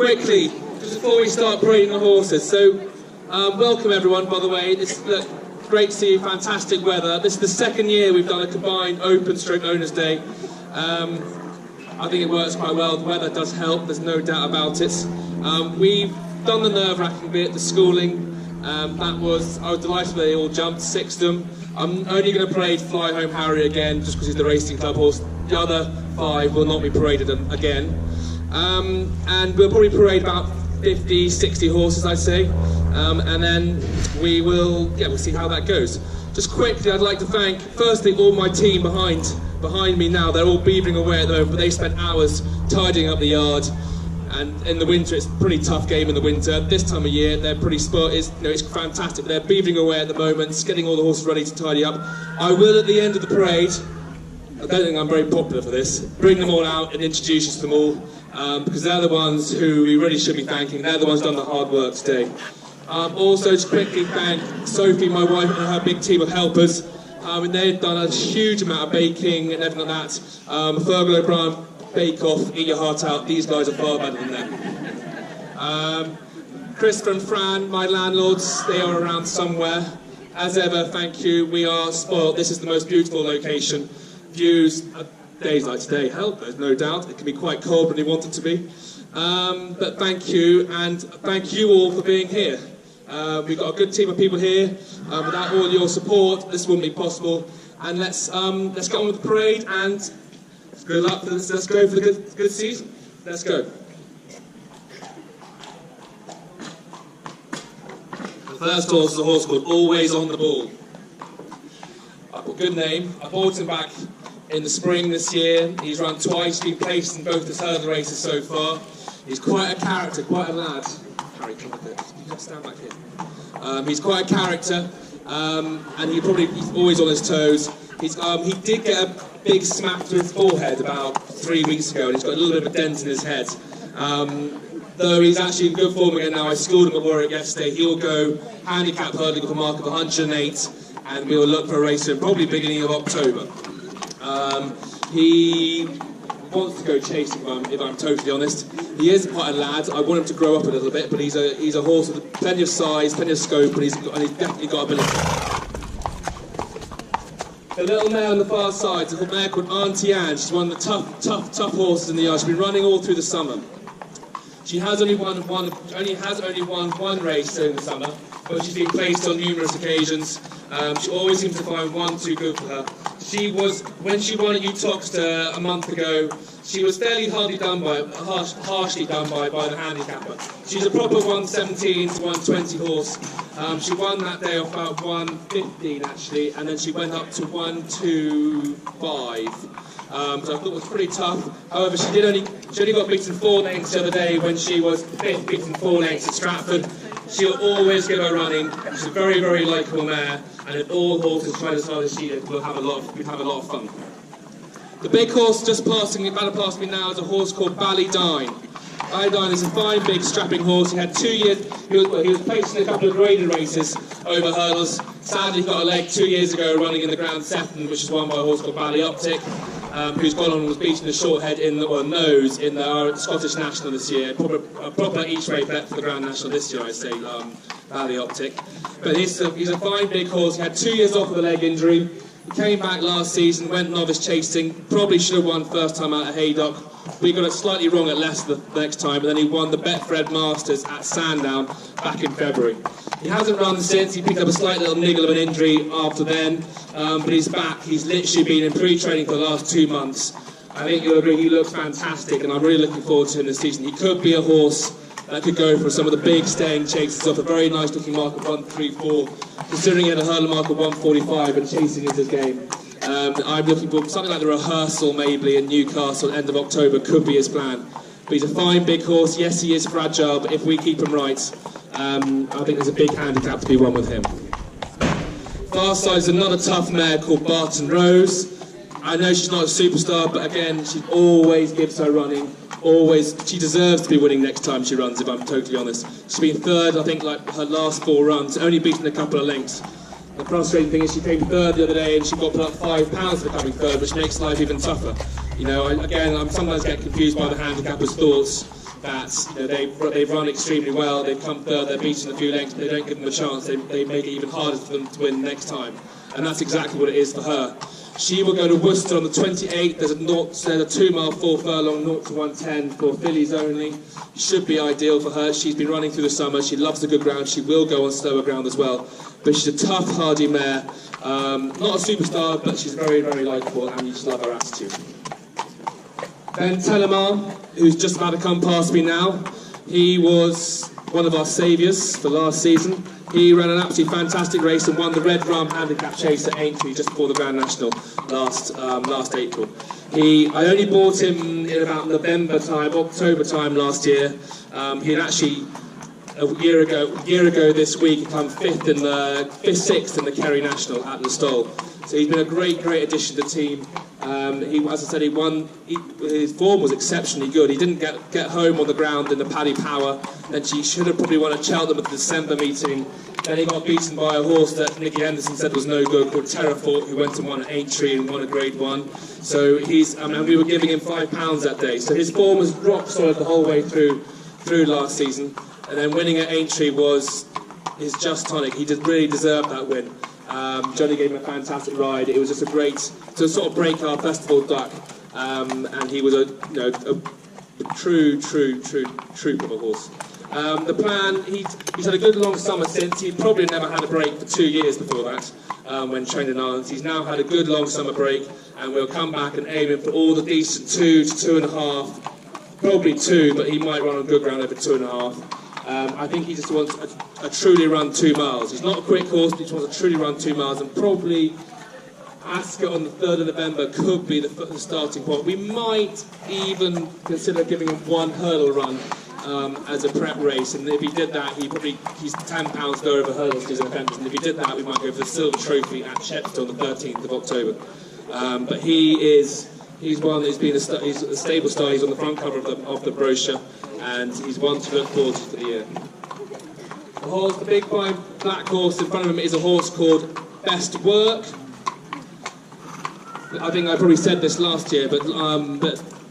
quickly, just before we start parading the horses, so welcome everyone, by the way. It's great to see you, fantastic weather. This is the second year we've done a combined open stroke owners day. I think it works quite well. The weather does help, there's no doubt about it. We've done the nerve-wracking bit, the schooling. I was delighted they all jumped, 6 of them. I'm only going to parade Fly Home Harry again, just because he's the racing club horse. The other 5 will not be paraded again. And we'll probably parade about 50, 60 horses, I'd say. And then we'll see how that goes. Just quickly, I'd like to thank, firstly, all my team behind me now. They're all beavering away at the moment, but they spent hours tidying up the yard. And in the winter, it's a pretty tough game in the winter. This time of year, they're pretty sport. It's fantastic. They're beavering away at the moment, getting all the horses ready to tidy up. I will, at the end of the parade, I don't think I'm very popular for this, bring them all out and introduce you to them all, because they're the ones who we really should be thanking. They're the ones who've done the hard work today. Also, to quickly thank Sophie, my wife, and her big team of helpers. And they've done a huge amount of baking and everything like that. Fergal O'Brien, Bake Off, Eat Your Heart Out. These guys are far better than them. Christopher and Fran, my landlords, they are around somewhere. As ever, thank you. We are spoiled. This is the most beautiful location. Views, days like today help, there's no doubt. It can be quite cold when you want it to be. But thank you, and thank you all for being here. We've got a good team of people here. Without all your support, this wouldn't be possible. And let's get on with the parade, and good luck for this. Let's go for the good season. Let's go. The first horse is a horse called Always on the Ball. I've got a good name. I bought him back in the spring this year. He's run twice, been placed in both his hurdle races so far. He's quite a character, quite a lad. Harry, come with it. You can stand back here. He's quite a character, and he's always on his toes. He did get a big smack to his forehead about 3 weeks ago, and he's got a little bit of a dent in his head. Though he's actually in good form again now. I schooled him at Warwick yesterday. He'll go handicap hurdling with a mark of 108, and we'll look for a race in probably beginning of October. He wants to go chasing, if I'm totally honest. He is quite a lad. I want him to grow up a little bit, but he's a horse with plenty of size, plenty of scope, and he's definitely got ability. The little mare on the far side is a little mare called Auntie Anne. She's one of the tough horses in the yard. She's been running all through the summer. She has only won one race during the summer, but she's been placed on numerous occasions. She always seems to find one too good for her. When she won at Uttoxeter a month ago, she was fairly harshly done by the handicapper. She's a proper 117 to 120 horse. She won that day off about 115 actually, and then she went up to 125. So I thought it was pretty tough. However, she only got beaten 4 lengths the other day when she was 5th, beaten 4 lengths at Stratford. She'll always give her running. She's a very, very likeable mare, and if all horses try as hard as she did, we'll have a lot of fun. The big horse about to pass me now is a horse called Ballydyne. Ballydyne is a fine, big, strapping horse. He had 2 years. He was placed in a couple of graded races over hurdles. Sadly, he got a leg 2 years ago running in the Grand Sefton, which is won by a horse called Bally Optic, who's gone on and was beaten the short head nose in the Scottish National this year. A proper each way bet for the Grand National this year, I say, Bally Optic. But he's a fine, big horse. He had 2 years off with a leg injury. He came back last season, went novice chasing, probably should have won first time out at Haydock. We got it slightly wrong at Leicester the next time, and then he won the Betfred Masters at Sandown back in February. He hasn't run since. He picked up a slight little niggle of an injury after then, but he's back. He's literally been in pre-training for the last 2 months. I think you'll agree he looks fantastic, and I'm really looking forward to him this season. He could be a horse that could go for some of the big staying chases off a very nice looking mark of 134, considering he had a hurdle mark of 145 and chasing is his game. I'm looking for something like the rehearsal maybe in Newcastle end of October could be his plan. But he's a fine big horse. Yes, he is fragile, but if we keep him right, I think there's a big handicap to be won with him. Far side is another tough mare called Barton Rose. I know she's not a superstar, but again, she always gives her running. Always, she deserves to be winning next time she runs, if I'm totally honest. She's been third, I think, like her last 4 runs, only beaten a couple of lengths. The frustrating thing is she came third the other day and she got put up £5 for coming third, which makes life even tougher. You know, I sometimes get confused by the handicapper's thoughts. that they've run extremely well, they've come third, they're beaten a few lengths, but they don't give them a chance, they make it even harder for them to win next time. And that's exactly what it is for her. She will go to Worcester on the 28th. There's a 2-mile 4 furlong 0 to 110 for fillies only. Should be ideal for her. She's been running through the summer. She loves the good ground. She will go on slower ground as well. But she's a tough, hardy mare. Not a superstar, but she's very, very likeable, and you just love her attitude. Ben Telemar, who's just about to come past me now. He was one of our saviours for last season. He ran an absolutely fantastic race and won the Red Rum Handicap Chase at Aintree just before the Grand National last April. I only bought him in about November time, October time last year. He had actually a year ago this week he come sixth in the Kerry National at the Stole. So he's been a great addition to the team. As I said, his form was exceptionally good. He didn't get home on the ground in the Paddy Power, and he should have probably won at Cheltenham at the December meeting. Then he got beaten by a horse that Nicky Henderson said was no good, called Terrafort, who went and won at Aintree and won a Grade 1. So and we were giving him £5 that day. So his form was rock solid the whole way through last season. And then winning at Aintree was his just tonic. He did really deserve that win. Johnny gave him a fantastic ride. It was just to sort of break our festival duck, and he was a true troop of a horse. The plan, he's had a good long summer since. He'd probably never had a break for 2 years before that, when trained in Ireland. He's now had a good long summer break, and we'll come back and aim him for all the decent 2 to 2.5, probably 2, but he might run on good ground over 2.5. I think he just wants a truly run 2 miles. He's not a quick horse, but he just wants to truly run 2 miles, and probably Ascot on the 3rd of November could be the starting point. We might even consider giving him 1 hurdle run as a prep race, and if he did that, he's £10 lower over hurdles because he's an apprentice, and if he did that, we might go for the Silver Trophy at Chepstow on the 13th of October. But he's one that's been he's a stable star. He's on the front cover of the brochure, and he's one to look forward to for the year. The big black horse in front of him is a horse called Best Work. I think I probably said this last year, but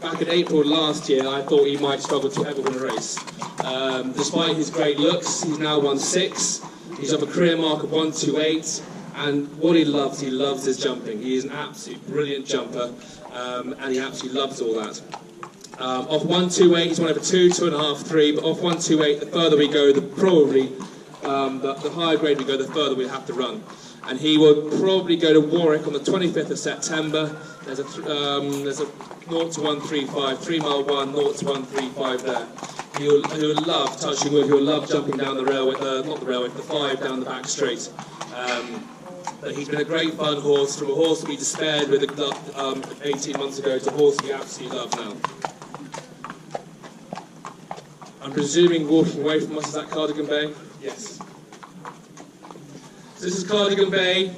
back in April last year, I thought he might struggle to ever win a race. Despite his great looks, he's now won 6. He's up a career mark of 128, and what he loves his jumping. He is an absolute brilliant jumper, and he absolutely loves all that. Off 128, he's won over 2, 2.5, 3, but off 128, the further we go, the higher grade we go, the further we have to run. And he will probably go to Warwick on the 25th of September. There's a 0 to 135, 3 mile 1, 0 to 135 there. He'll love touching wood, he'll love jumping down the railway, the 5 down the back straight. But he's been a great fun horse, from a horse we despaired with 18 months ago to a horse we absolutely love now. I'm presuming walking away from us is that Cardigan Bay? Yes. So this is Cardigan Bay.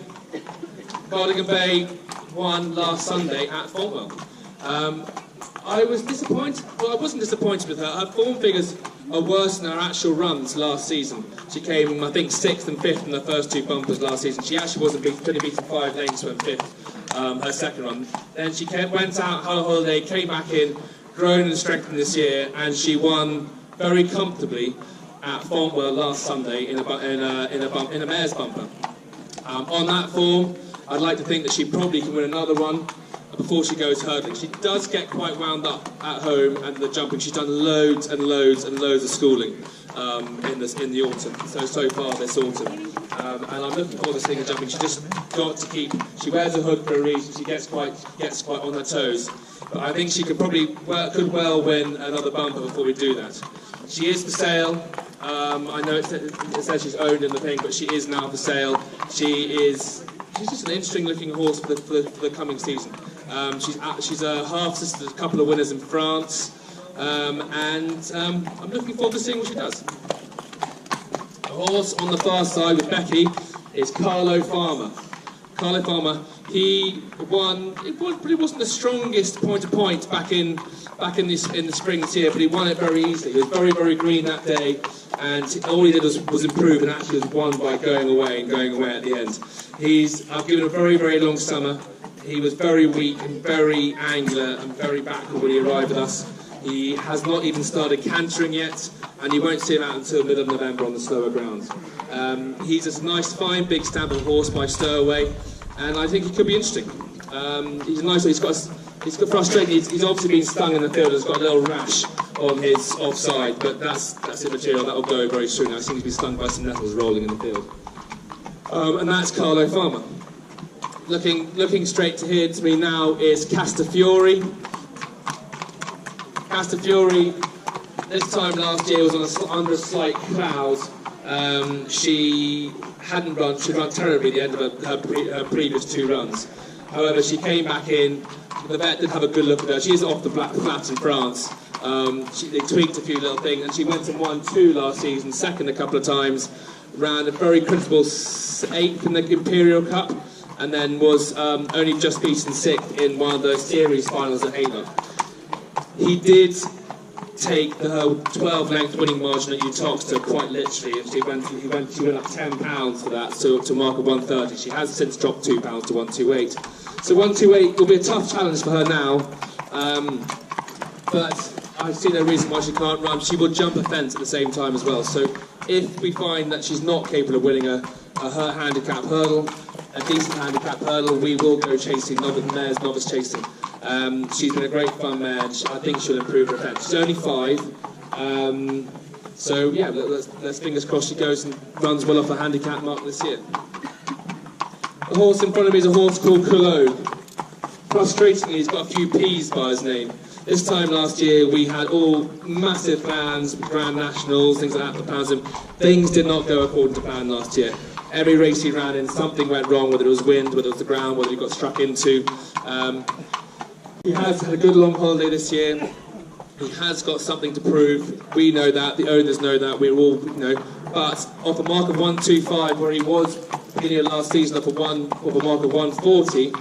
Cardigan Bay won last Sunday at Fontwell. I was disappointed. Well, I wasn't disappointed with her. Her form figures are worse than her actual runs last season. She came, I think, 6th and 5th in the first 2 bumpers last season. She actually wasn't beaten 5 lengths when 5th, her second run. Then she went out, had a holiday, came back in, grown and strengthened this year, and she won very comfortably at Fontwell last Sunday in a mare's bumper. On that form, I'd like to think that she probably can win another one before she goes hurdling. She does get quite wound up at home and the jumping. She's done loads and loads and loads of schooling in the autumn, so far this autumn. And I'm looking forward to seeing her jumping. She just got to keep. She wears a hood for a reason. She gets quite on her toes. But I think she could well win another bumper before we do that. She is for sale. I know it says she's owned in the thing, but she is now for sale. She's just an interesting looking horse for the coming season. She's a half sister to a couple of winners in France, and I'm looking forward to seeing what she does. The horse on the far side with Becky is Carlo Farmer. Carlo Farmer, he won. It probably wasn't the strongest point-to-point back in the spring this year, but he won it very easily. He was very, very green that day, and all he did was improve, and actually was won by going away at the end. I've given a very, very long summer. He was very weak and very angular and very backward when he arrived with us. He has not even started cantering yet, and you won't see him out until middle of November on the slower ground. He's a nice, fine, big stamp of horse by stowaway, and I think he could be interesting. He's a nice. He's got frustrating. He's obviously been stung in the field. He's got a little rash on his offside, but that's immaterial. That will go very soon. I think he's been stung by some nettles rolling in the field. And that's Carlo Farmer. Looking straight to here to me now is Castafiore. Castafiore, this time last year, was under a slight cloud. She hadn't run. She ran terribly at the end of her previous 2 runs. However, she came back in. The vet did have a good look at her. She's off the black flat in France. They tweaked a few little things, and she went and won 2 last season, second a couple of times, ran a very comfortable 8th in the Imperial Cup, and then was only just beaten 6th in one of the series finals at Haydock. He did take the 12-length winning margin at Utoxeter quite literally, and she went up £10 for that, so to mark at 130. She has since dropped £2 to 128. So 128 will be a tough challenge for her now, but I see no reason why she can't run. She will jump a fence at the same time as well. So if we find that she's not capable of winning her handicap hurdle, a decent handicap hurdle, we will go chasing novice chasing. She's been a great fun mare. I think she'll improve her fence. She's only 5, so yeah, let's fingers crossed she goes and runs well off her handicap mark this year. The horse in front of me is a horse called Cologne. Frustratingly, he's got a few P's by his name. This time last year, we had all massive plans, Grand Nationals, things like that for plans. Things did not go according to plan last year. Every race he ran in, something went wrong, whether it was wind, whether it was the ground, whether he got struck into. He has had a good long holiday this year. He has got something to prove. We know that, the owners know that, we all know. But off a mark of 125, where he was beginning of last season, off a mark of 140,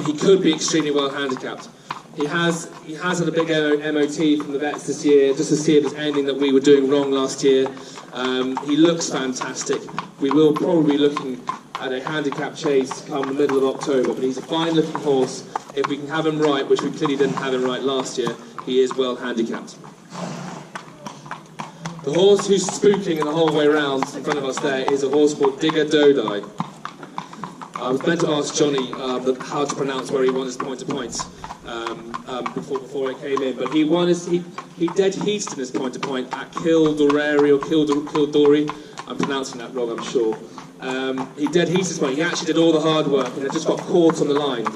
he could be extremely well handicapped. He has had a big MOT from the vets this year, just to see if there's anything that we were doing wrong last year. He looks fantastic. We will probably be looking at a handicap chase come the middle of October, but he's a fine looking horse. If we can have him right, which we clearly didn't have him right last year, he is well handicapped. The horse who's spooking the whole way around in front of us there is a horse called Digger Dodai. I was meant to ask Johnny how to pronounce where he won his point-to-points before I came in, but he dead heated in his point-to-point at Kildorrery or Kildorrery. I'm pronouncing that wrong, I'm sure. He dead heated his point. He actually did all the hard work and it just got caught on the line.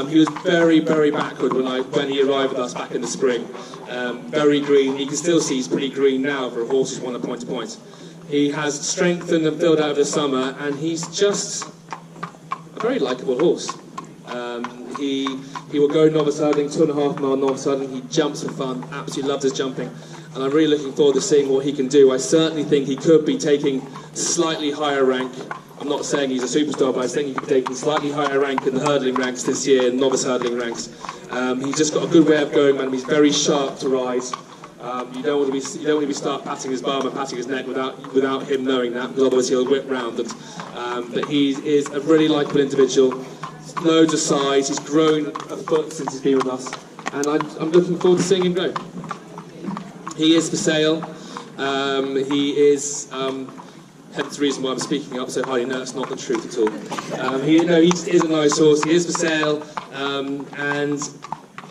He was very, very backward when he arrived with us back in the spring. Very green. You can still see he's pretty green now for a horse who's won a point-to-point. He has strengthened and filled out of the summer, and he's just a very likeable horse. He will go novice hurdling, 2.5 mile novice hurdling. He jumps for fun, absolutely loves his jumping, and I'm really looking forward to seeing what he can do. I certainly think he could be taking slightly higher rank. I'm not saying he's a superstar, but I think he could be taking slightly higher rank in the hurdling ranks this year, novice hurdling ranks. He's just got a good way of going, man. He's very sharp to ride. You don't want to be start patting his bum and patting his neck without him knowing that, because otherwise he'll whip round. But he is a really likeable individual. Loads of size. He's grown a foot since he's been with us, and I'm looking forward to seeing him go. He is for sale. He is. Hence the reason why I'm speaking up so highly. No, that's not the truth at all. He is a nice horse. He is for sale, and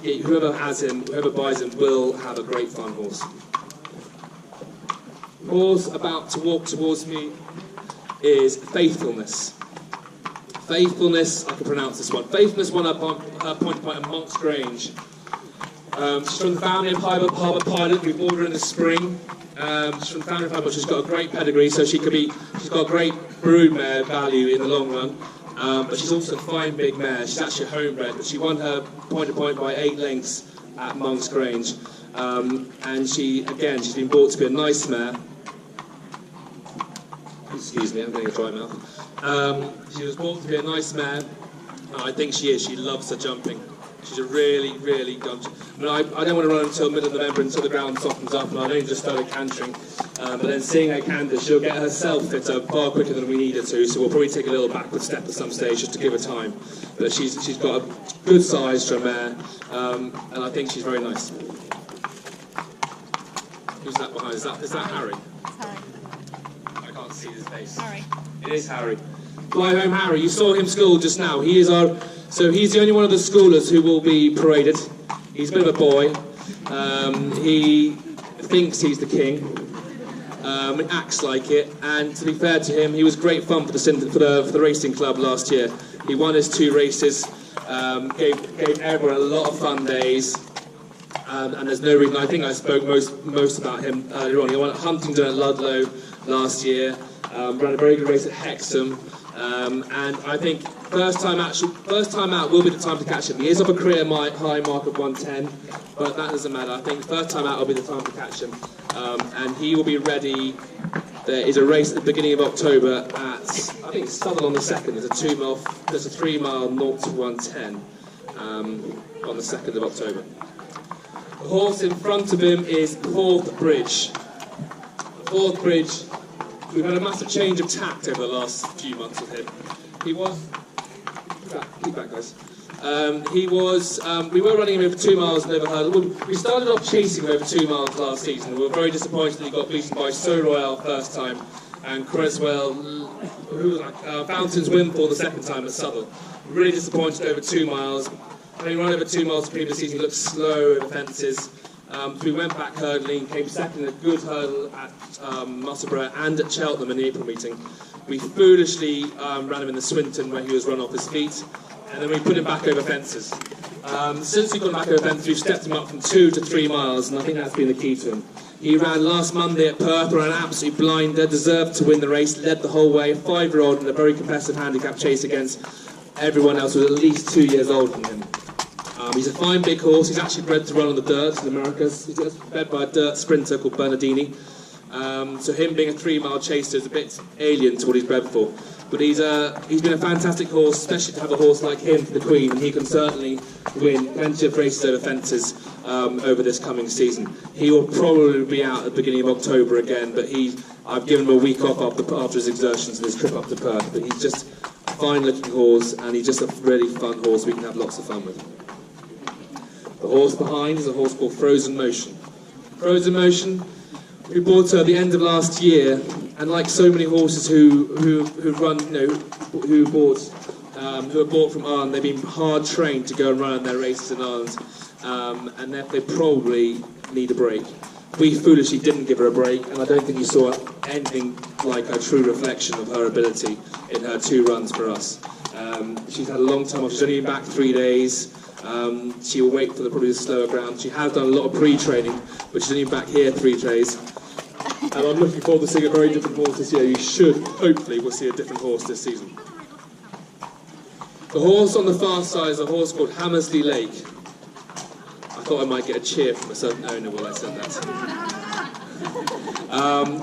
whoever has him, whoever buys him, will have a great fun horse. Horse about to walk towards me is Faithfulness. Faithfulness, I can pronounce this one. Faithfulness won her point-to-point at Monk's Grange. She's from the family of Harbour Pilot. We bought her in the spring. She's from the family of Harbour, but she's got a great pedigree, so she's got a great broodmare value in the long run. But she's also a fine big mare. She's actually a homebred, but she won her point-to-point by 8 lengths at Monk's Grange. And she's been brought to be a nice mare. Excuse me, I'm getting a dry mouth. She was brought to be a nice mare, and I think she is. She loves her jumping. She's a really, really good. I mean, I don't want to run until middle of November until the ground softens up, and I've only just started cantering. But then seeing her canter, she'll get herself fit up far quicker than we need her to, so we'll probably take a little backward step at some stage just to give her time. But she's got a good size to a mare, and I think she's very nice. Who's that behind? Is that Harry? It's Harry. I can't see his face. Harry. It is Harry. Fly home Harry. You saw him school just now. He's the only one of the schoolers who will be paraded. He's a bit of a boy. He thinks he's the king. He acts like it. And to be fair to him, he was great fun for the racing club last year. He won his 2 races. Gave everyone a lot of fun days. And there's no reason. I think I spoke most about him earlier on. He won at Huntingdon at Ludlow last year. Ran a very good race at Hexham. And I think first time out will be the time to catch him. He is up a career high mark of 110, but that doesn't matter. I think first time out will be the time to catch him. And he will be ready. There is a race at the beginning of October at, I think it's Southern on the 2nd. There's a 3 mile 0 to 110 on the 2nd of October. The horse in front of him is Forth Bridge. Forth Bridge, we've had a massive change of tact over the last few months with him. He was, keep back guys. We were running him over 2 miles and over hurdle. We started off chasing him over 2 miles last season. We were very disappointed that he got beaten by So Royale first time and Creswell, Fountains Wimple the second time at Southall. Really disappointed over 2 miles. Having run over 2 miles the previous season, he looked slow over fences. So we went back hurdling, came second in a good hurdle at Musselburgh and at Cheltenham in the April meeting. We foolishly ran him in the Swinton where he was run off his feet, and then we put him back over fences. Since we got him back over fences, we've stepped him up from 2 to 3 miles, and I think that's been the key to him. He ran last Monday at Perth, ran an absolute blinder, deserved to win the race, led the whole way, a 5-year-old in a very competitive handicap chase against everyone else who was at least 2 years older than him. He's a fine big horse. He's actually bred to run on the dirt in America. He's bred by a dirt sprinter called Bernardini. So him being a 3 mile chaser is a bit alien to what he's bred for. But he's been a fantastic horse, especially to have a horse like him for the Queen, and he can certainly win plenty of races over fences over this coming season. He will probably be out at the beginning of October again, but I've given him a week off after his exertions and his trip up to Perth. But he's just a fine looking horse, and he's just a really fun horse we can have lots of fun with. The horse behind is a horse called Frozen Motion. Frozen Motion, we bought her at the end of last year, and like so many horses who are bought from Ireland, they've been hard trained to go and run their races in Ireland, and they probably need a break. We foolishly didn't give her a break, and I don't think you saw anything like a true reflection of her ability in her 2 runs for us. She's had a long time off. She's only been back 3 days. She will wait for probably the slower ground. She has done a lot of pre-training, but she's only back here 3 days. And I'm looking forward to seeing a very different horse this year. Hopefully, we'll see a different horse this season. The horse on the far side is a horse called Hammersley Lake. I thought I might get a cheer from a certain owner while I said that.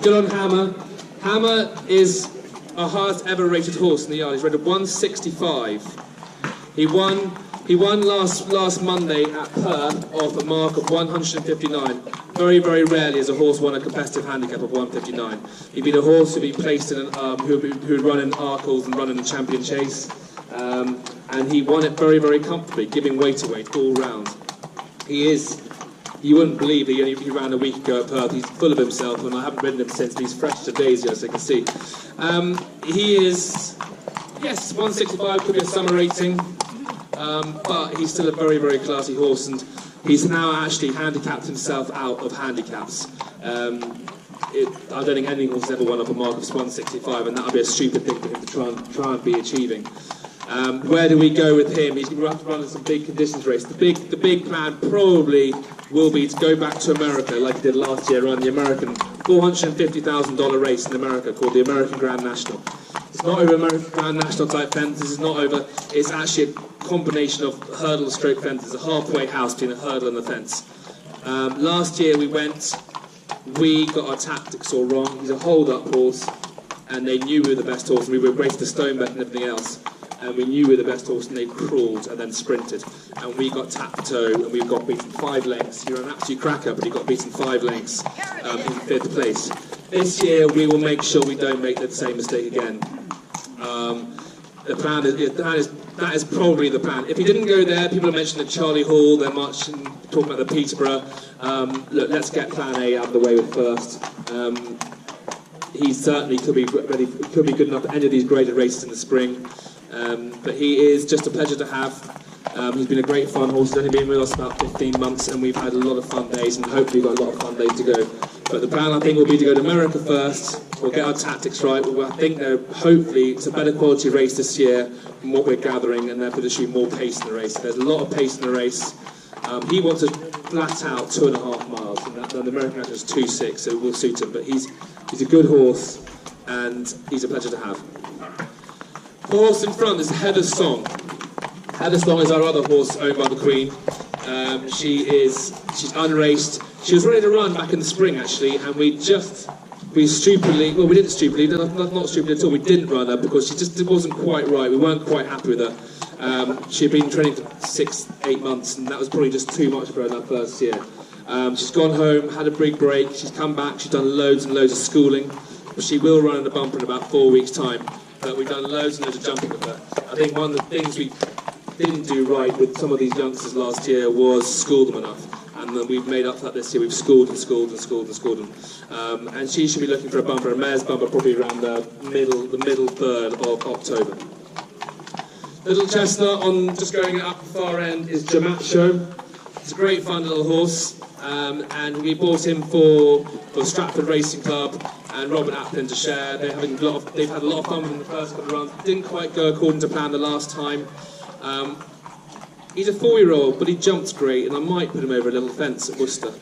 Good on Hammer. Hammer is our highest ever rated horse in the yard. He's rated 165. He won last Monday at Perth off a mark of 159. Very, very rarely has a horse won a competitive handicap of 159. He'd been a horse who'd been placed in, who'd run in Arkles and run in the Champion Chase, and he won it very, very comfortably, giving weight away all round. You wouldn't believe he ran a week ago at Perth. He's full of himself, and I haven't ridden him since. He's fresh to daisy, as you can see. He is, yes, 165 could be a summer rating. But he's still a very, very classy horse, and he's now actually handicapped himself out of handicaps. I don't think any horse has ever won up a mark of 165, and that would be a stupid thing for him to try and be achieving. Where do we go with him? He's going to have to run in some big conditions race. The big plan probably will be to go back to America like he did last year, run the American $450,000 race in America called the American Grand National. It's not over American Grand National type fences, it's actually a combination of hurdle stroke fences, a halfway house between a hurdle and a fence. Last year we got our tactics all wrong. He's a hold-up horse, and they knew we were the best horse, and we were raced the stone bet and everything else, and we knew we were the best horse, and they crawled and then sprinted, and we got tap-toe, and we got beaten 5 lengths. He ran an absolute cracker, but he got beaten 5 lengths in 5th place. This year we will make sure we don't make the same mistake again. the plan is that is probably the plan. If he didn't go there, people have mentioned at Charlie Hall, they're talking about the Peterborough. Look, let's get plan A out of the way with first. He certainly could be ready, could be good enough for any of these graded races in the spring. But he is just a pleasure to have. He's been a great fun horse. He's only been with us about 15 months, and we've had a lot of fun days, and hopefully we've got a lot of fun days to go. But the plan, I think, will be to go to America first. We'll get our tactics right. I think hopefully it's a better quality race this year from what we're gathering, and therefore there should be more pace in the race. There's a lot of pace in the race. He wants a flat out 2.5 miles, and the American National is 2.6, so it will suit him. But he's a good horse, and he's a pleasure to have. The horse in front is Heather Song. Heather Song is our other horse owned by the Queen. She's unraced. She was ready to run back in the spring actually, and we didn't stupidly, not stupidly at all, we didn't run her because she just wasn't quite right. We weren't quite happy with her. She had been training for 6-8 months, and that was probably just too much for her in that first year. She's gone home, had a big break, she's come back, she's done loads and loads of schooling. She will run in the bumper in about 4 weeks' time, but we've done loads and loads of jumping with her. I think one of the things we didn't do right with some of these youngsters last year was school them enough, and then we've made up for that this year. We've schooled them, and she should be looking for a bumper, a mare's bumper, probably around the middle third of October. Little Chestnut, on just going up the far end, is Jamacho. He's a great fun little horse, and we bought him for Stratford Racing Club and Robert Aplin to share. They've had a lot of fun with him in the first couple of runs. Didn't quite go according to plan the last time. He's a 4-year-old, but he jumps great, and I might put him over a little fence at Worcester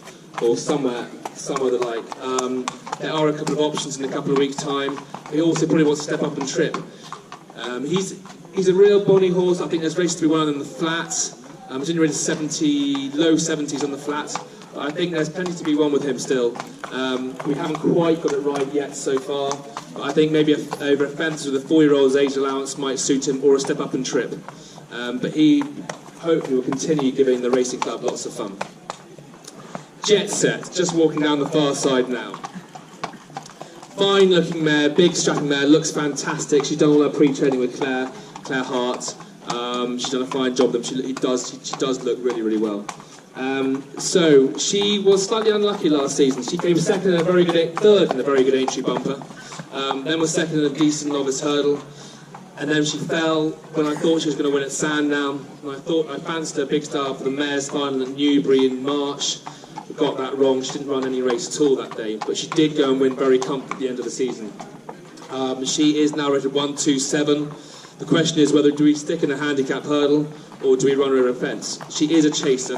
or somewhere the like. There are a couple of options in a couple of weeks' time. He also probably wants to step up and trip. He's a real bonny horse. I think there's races to be won in the flat. He's only rated low 70s on the flat. But I think there's plenty to be won with him still. We haven't quite got it right yet so far. But I think maybe over a fence with a 4-year-old's age allowance might suit him, or a step up and trip. But he hopefully will continue giving the racing club lots of fun. Jet Set, just walking down the far side now. Fine looking mare, big strapping mare, looks fantastic. She's done all her pre-training with Claire Hart. She's done a fine job with them. She does look really, really well. So she was slightly unlucky last season. She came third in a very good entry bumper. Then was second in a decent novice hurdle. And then she fell when I thought she was going to win at Sandown. And I fancied her big star for the mare's final at Newbury in March. Got that wrong. She didn't run any race at all that day, but she did go and win very comfortably at the end of the season. She is now rated 127. The question is whether do we stick in a handicap hurdle or do we run her over a fence? She is a chaser.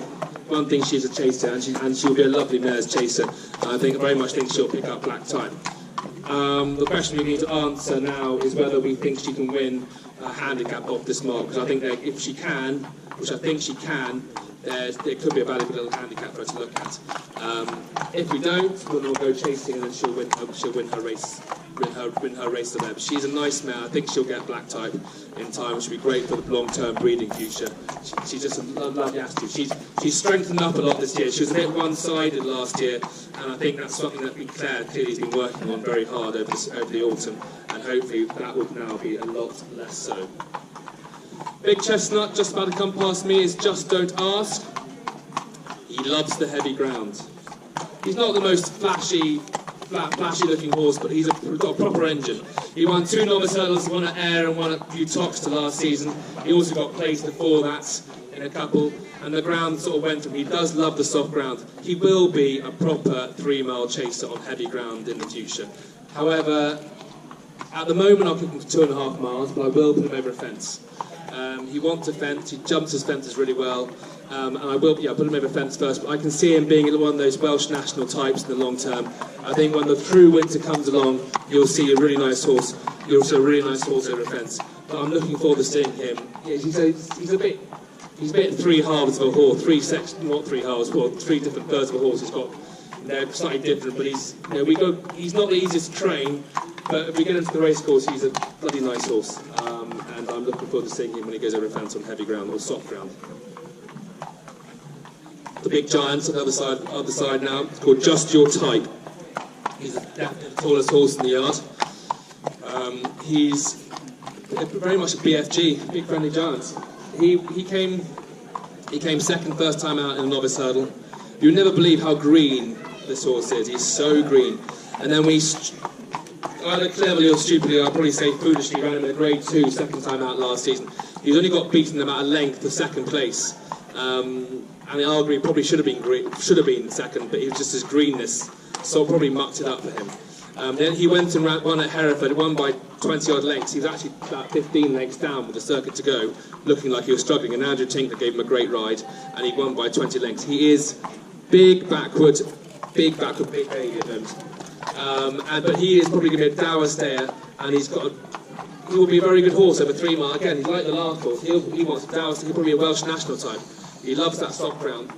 One thing, she's a chaser, and she'll be a lovely mare's chaser. I very much think she'll pick up black time. The question we need to answer now is whether we think she can win a handicap off this mark, because I think that if she can, which I think she can, there could be a valuable little handicap for her to look at. If we don't, then we'll go chasing, and then she'll win her race. Win her race to there. But she's a nice mare. I think she'll get black type in time, which will be great for the long-term breeding future. She's just a lovely attitude. She's strengthened up a lot this year. She was a bit one-sided last year, and I think that's something that Claire clearly has been working on very hard over the autumn, and hopefully that would now be a lot less so. Big Chestnut, just about to come past me, is Just Don't Ask. He loves the heavy ground. He's not the most flashy looking horse, but he's got a proper engine. He won 2 novice hurdles, one at Ayr and one at Butoxter last season. He also got placed before that in a couple, and the ground sort of went him. He does love the soft ground. He will be a proper 3-mile chaser on heavy ground in the future. However, at the moment I'll kick him for 2.5 miles, but I will put him over a fence. He wants a fence, he jumps his fences really well, and I will put him over a fence first, but I can see him being one of those Welsh national types in the long term. I think when the true winter comes along, you'll see a really nice horse. You'll see a really nice horse over a fence. But I'm looking forward to seeing him. He's a bit 3 halves of a horse, 3 different thirds of a horse. He's got, they're slightly different, but he's not the easiest to train. But if we get into the race course, he's a bloody nice horse, and I'm looking forward to seeing him when he goes over a fence on heavy ground or soft ground. The big giants on the other side now. It's called Just Your Type. He's the tallest horse in the yard. He's very much a BFG, Big Friendly Giants. He came second first time out in a novice hurdle. You would never believe how green this horse is. He's so green. And then we, either cleverly or stupidly, I'll probably say foolishly, ran him in a grade 2 second time out last season. He's only got beaten about a length for second place. And arguably probably should have been second, but he was just his greenness, so probably mucked it up for him. Then he went and won at Hereford, won by 20 odd lengths. He was actually about 15 lengths down with the circuit to go, looking like he was struggling, and Andrew Tinkler gave him a great ride, and he won by 20 lengths. He is big backward, big baby at the moment. But he is probably going to be a dour stayer, and he will be a very good horse over 3 miles. Again, he's like the last horse. He wants a dour stayer. He'll probably be a Welsh national type. He loves that soft ground.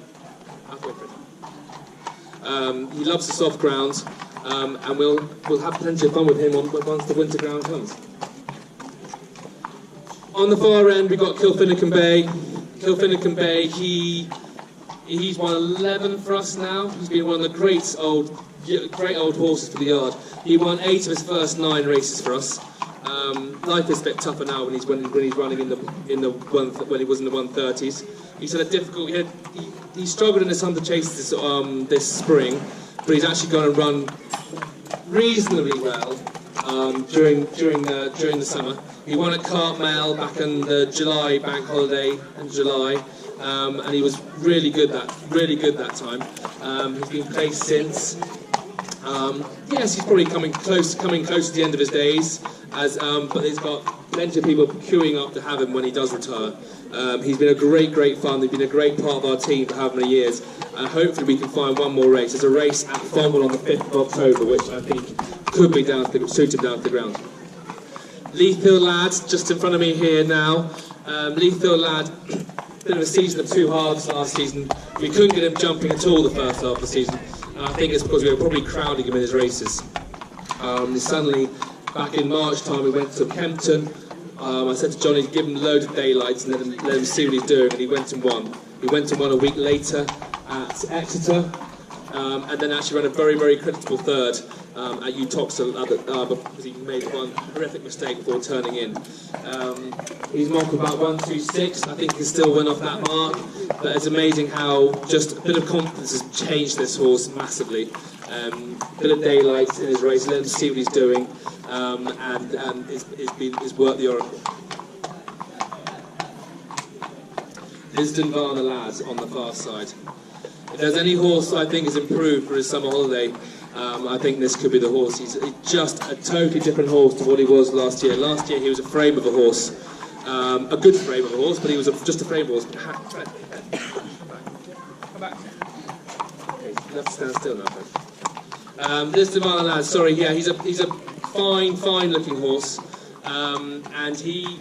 He loves the soft grounds. And we'll have plenty of fun with him once the winter ground comes. On the far end, we've got Kilfinnicum Bay. Kilfinnicum Bay, he's won 11 for us now. He's been one of the great old horses for the yard. He won 8 of his first 9 races for us. Life is a bit tougher now when he's running when he was in the 130s. He's had a difficult. He struggled in his 100 chases this spring, but he's actually going to run reasonably well during the summer. He won at Cartmel back in the July bank holiday in July, and he was really good that time. He's been placed since. Yes, he's probably coming close to the end of his days, but he's got plenty of people queuing up to have him when he does retire. He's been a great fun. He's been a great part of our team for how many years, and hopefully we can find one more race. There's a race at Fomble on the 5th of October, which I think could be suit him down to the ground. Leithfield Lad, just in front of me here now. Leithfield Lad, bit of a season of 2 halves last season. We couldn't get him jumping at all the first half of the season. And I think it's because we were probably crowding him in his races. Suddenly, back in March time, we went to Kempton. I said to Johnny, give him a load of daylights and let him see what he's doing, and he went and won. He went and won a week later at Exeter, and then actually ran a very critical third at Utoxeter because he made one horrific mistake before turning in. He's marked about 126. I think he can still win off that mark, but it's amazing how just a bit of confidence has changed this horse massively. A bit of daylight in his race, let him see what he's doing, and it's worth the oracle. Lisden Varna Lads on the far side. If there's any horse I think has improved for his summer holiday, I think this could be the horse. He's just a totally different horse to what he was last year. Last year he was a frame of a horse, a good frame of a horse, but he was just a frame of a horse. Come back. Okay, you have to stand still now, folks. This Varna Lad, sorry, yeah, he's a fine looking horse, and he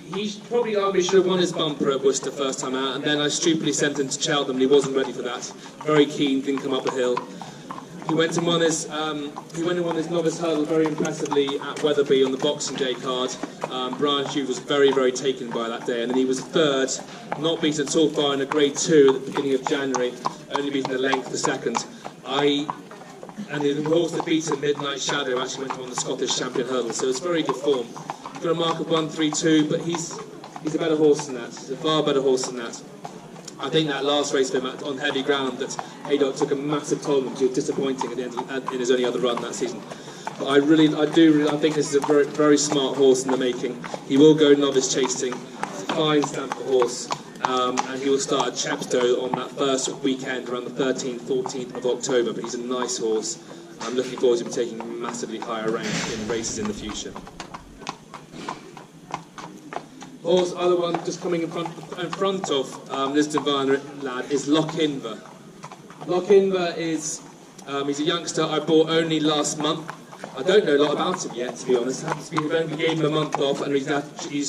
probably arguably should have won his bumper at Worcester first time out, and then I stupidly sent him to Cheltenham and he wasn't ready for that. Very keen, didn't come up the hill. He went and won his novice hurdle very impressively at Wetherby on the Boxing Day card. Brian Hughes was very taken by that day, and then he was third, not beaten at all far in a grade 2 at the beginning of January, only beaten a length the second. And the horse that beat him, Midnight Shadow, actually went on the Scottish Champion Hurdle, so it's very good form. He's got a mark of 132, but he's a better horse than that. He's a far better horse than that. I think that last race for him on heavy ground that Haydock took a massive toll on him, which was disappointing at the end in his only other run that season. But I think this is a very smart horse in the making. He will go novice chasing. It's a fine stamp of horse. And he will start at Chepstow on that first weekend around the 13th, 14th of October, but he's a nice horse. I'm looking forward to him taking massively higher rank in races in the future. Horse, other one just coming in front of this Divine Lad is Lochinver. Lochinver is, he's a youngster I bought only last month. I don't know a lot about him yet, to be honest. We gave him a month off, and he's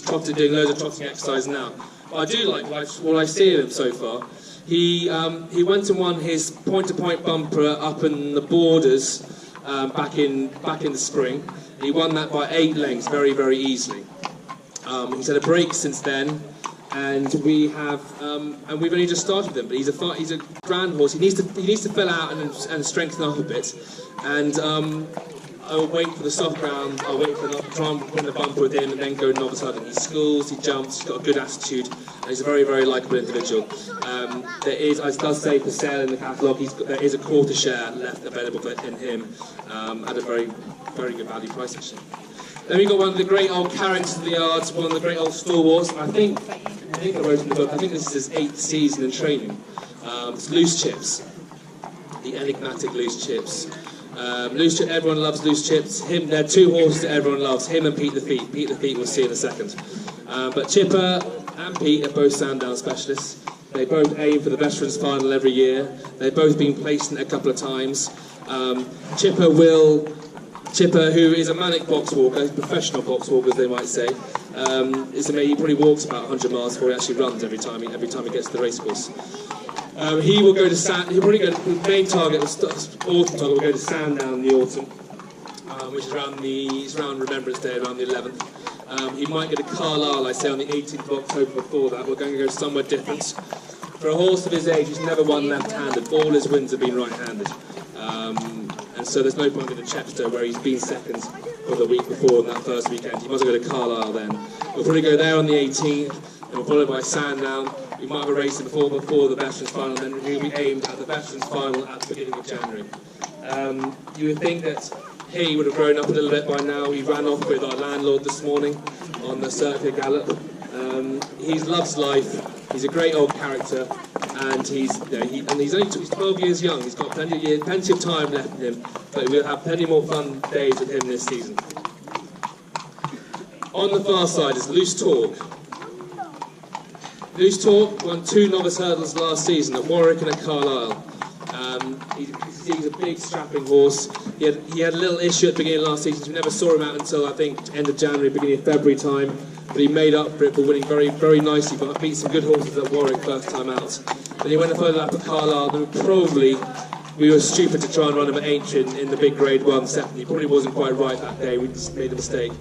doing loads of trotting exercise now. But I do like what I see of him so far. He went and won his point-to-point bumper up in the Borders back in the spring. He won that by 8 lengths very easily. He's had a break since then, and we've only just started him. But he's a grand horse. He needs to fill out and strengthen up a bit. And I'll wait for the soft ground, I'll wait for the try and win the bumper with him and then go novice hurdling. He schools, he jumps, he's got a good attitude, and he's a very, very likeable individual. There is, as does say for sale in the catalogue, there is a quarter share left available in him at a very, very good value price actually. Then we've got one of the great old characters of the yards, one of the great old stalwarts. I think I wrote in the book, I think this is his 8th season in training. It's Loose Chips, the enigmatic Loose Chips. Loose Chip, everyone loves Loose Chips. There are 2 horses that everyone loves, him and Pete the Feet. Pete the Feet we'll see in a second. But Chipper and Pete are both Sandown specialists. They both aim for the Veterans Final every year. They've both been placed in it a couple of times. Chipper, who is a manic box walker, a professional box walker, as they might say, he probably walks about 100 miles before he actually runs every time he gets to the racecourse. He will go to he'll probably go to the main target, the autumn target, will go to Sandown in the autumn, which is around Remembrance Day, around the 11th. He might get a Carlisle, I say, on the 18th of October before that. We're going to go somewhere different. For a horse of his age, he's never won left-handed. All his wins have been right-handed. And so there's no point in Chepstow, where he's been second for the week before on that first weekend. He must go to Carlisle then. We'll probably go there on the 18th, and we'll follow by Sandown. We might have a race before the Veterans Final, and then he'll be aimed at the Veterans Final at the beginning of January. You would think that he would have grown up a little bit by now. He ran off with our landlord this morning on the Circular Gallop. He loves life. He's a great old character, and he's 12 years young. He's got plenty of time left in him, but we'll have plenty more fun days with him this season. On the far side is Loose Talk. Loose Talk won 2 novice hurdles last season at Warwick and at Carlisle. He's a big strapping horse. He had a little issue at the beginning of last season. We never saw him out until I think end of January, beginning of February time. But he made up for it by winning very, very nicely. But beat some good horses at Warwick first time out. Then he went a further lap at Carlisle. Then we were stupid to try and run him at Ancient in the big Grade 1 second. He probably wasn't quite right that day. We just made a mistake.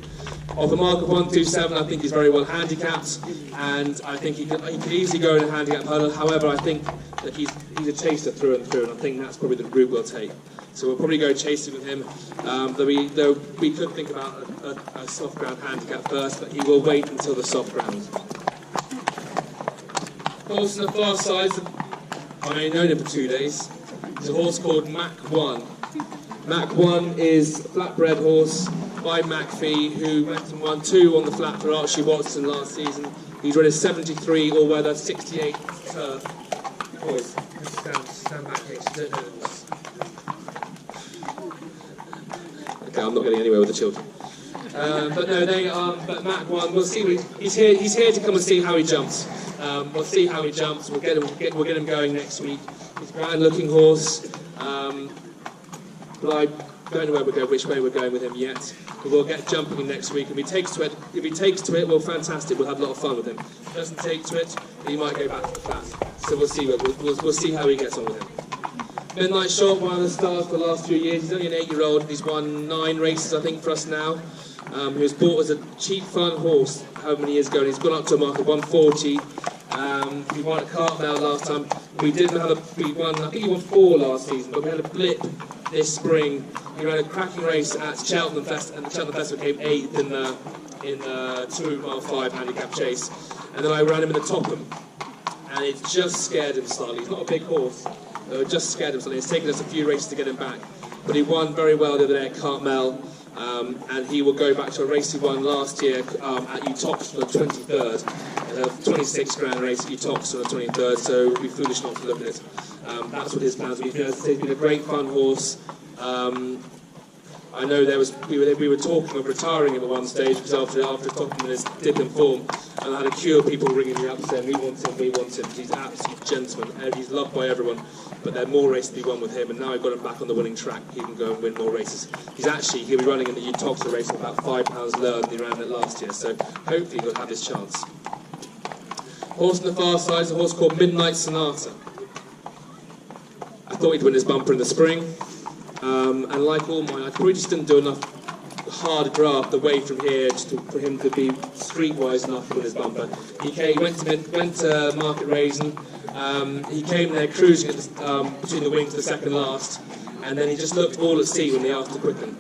Off a mark of 127, I think he's very well handicapped, and I think he could easily go in a handicap hurdle. However, I think that he's a chaser through and through, and I think that's probably the route we'll take. So we'll probably go chasing with him. Though we could think about a soft ground handicap first, but he will wait until the soft ground. Horse on the far side, I only known him for 2 days. He's a horse called Mac 1. Mac 1 is a flatbred horse by McPhee, who went and won 2 on the flat for Archie Watson last season. He's run a 73 all-weather, 68 turf. Boys, stand back here. Don't know this. Okay, I'm not getting anywhere with the children. But no, but Mac 1, we'll see. He's here to come and see how he jumps. We'll see how he jumps. We'll get him going next week. He's a grand-looking horse. But I don't know which way we're going with him yet. But we'll get jumping him next week. If he takes to it, well, fantastic. We'll have a lot of fun with him. If he doesn't take to it, he might go back to the flat. So we'll see. We'll see how he gets on with him. Midnight Shot, one of the stars for the last few years. He's only an 8-year-old. He's won 9 races, I think, for us now. He was bought as a cheap fun horse how many years ago, and he's gone up to a mark of 140. He won at Cartmel last time. I think he won 4 last season, but we had a blip this spring. He ran a cracking race at Cheltenham Festival, and the Cheltenham Festival came 8th in the 2 mile 5 handicap chase. And then I ran him in the Topham, and it just scared him slightly. He's not a big horse, but it just scared him slightly. It's taken us a few races to get him back, but he won very well the other day at Cartmel. And he will go back to a race he won last year at Utox on the 23rd, a 26 grand race at Utox on the 23rd, so we'd be foolish not to look at it. That's what his plans will be. He's been a great fun horse. I know we were talking of retiring him at one stage, because after talking in his dip in form, and I had a queue of people ringing me up saying, we want him. He's an absolute gentleman. He's loved by everyone, but there are more races to be won with him, and now I've got him back on the winning track. He can go and win more races. He'll be running in the Utoxa race about £5 lower than he ran it last year, so hopefully he'll have his chance. Horse on the far side is a horse called Midnight Sonata. I thought he'd win his bumper in the spring. And like all mine, I probably just didn't do enough hard graft away from here for him to be streetwise enough to win his bumper. He went to Market Raisin. He came there cruising between the wings to the second last, and then he just looked all at sea when the after quickened.